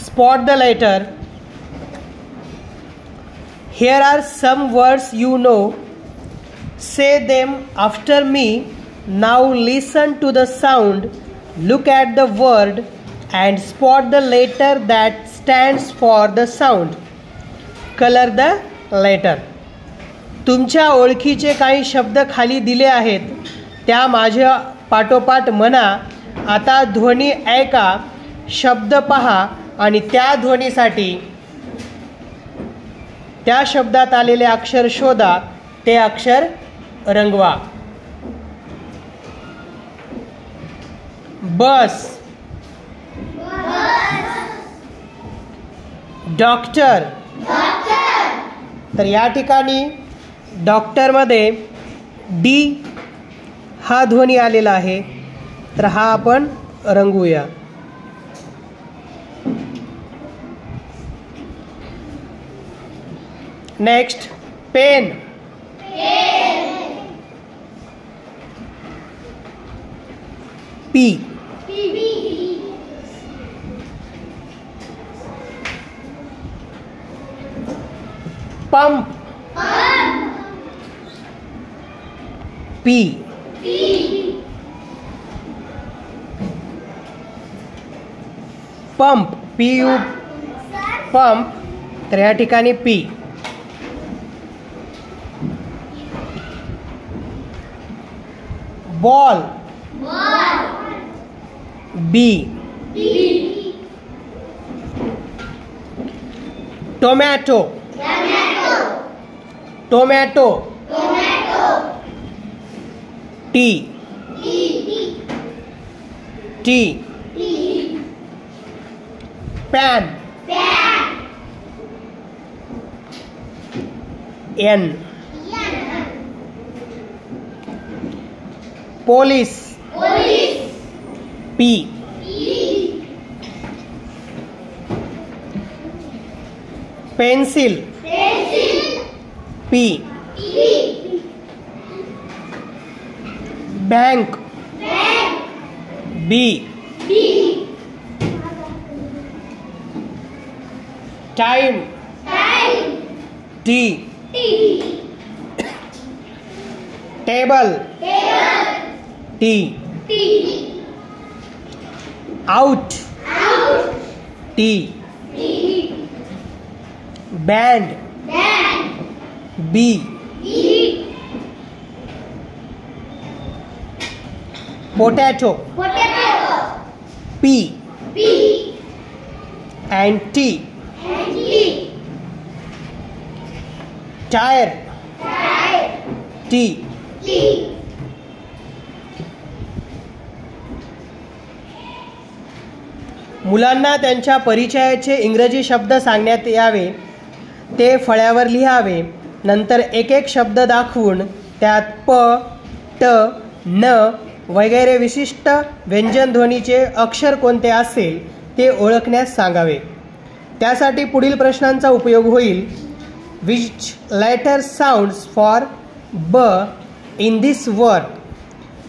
Spot the letter. Here are some words you know. Say them after me. Now listen to the sound. Look at the word and spot the letter that stands for the sound. Color the letter. तुमच्या ओळखीचे काही शब्द खाली दिले आहेत, त्या माझ्या पाठोपाठ म्हणा. आता ध्वनी ऐका, शब्द पहा आणि त्या ध्वनीसाठी त्या शब्दात आलेले अक्षर शोधा, ते अक्षर रंगवा. बस, डॉक्टर. तर या ठिकाणी डॉक्टरमध्ये डी हा ध्वनी आलेला आहे, तर हा आपण रंगवूया. Next, pen. P. Pump. P. Pump, P U pump, तर या ठिकाणी P. Ball, B. Tomato, tomato, T. T. Pan, N. Police, P. Pencil, P. Bank, B. Time, T. Table, T. Out, T. Band, B. Potato, P. End T. Tyre, T. मुलांना त्यांच्या परिचयाचे इंग्रजी शब्द सांगण्यात यावे, ते फळ्यावर लिहावे. नंतर एक एक शब्द दाखवून त्यात प, ट, न वगैरे विशिष्ट व्यंजन ध्वनीचे अक्षर कोणते असेल ते ओळखण्यास सांगावे. त्यासाठी पुढील प्रश्नांचा उपयोग होईल. विच लेटर साऊंड्स फॉर ब in this word?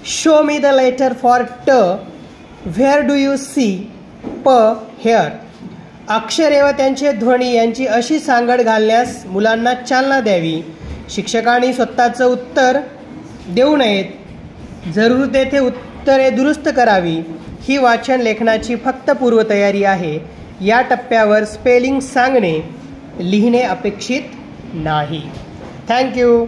Show me the letter for ट. व्हेअर डू यू सी प हेअर? अक्षरे व त्यांचे ध्वनी यांची अशी सांगड घालण्यास मुलांना चालना द्यावी. शिक्षकांनी स्वतःचं उत्तर देऊ नयेत, जरूर तेथे उत्तरे दुरुस्त करावी. ही वाचन लेखनाची फक्त पूर्वतयारी आहे. या टप्प्यावर स्पेलिंग सांगणे, लिहिणे अपेक्षित नाही. थँक्यू.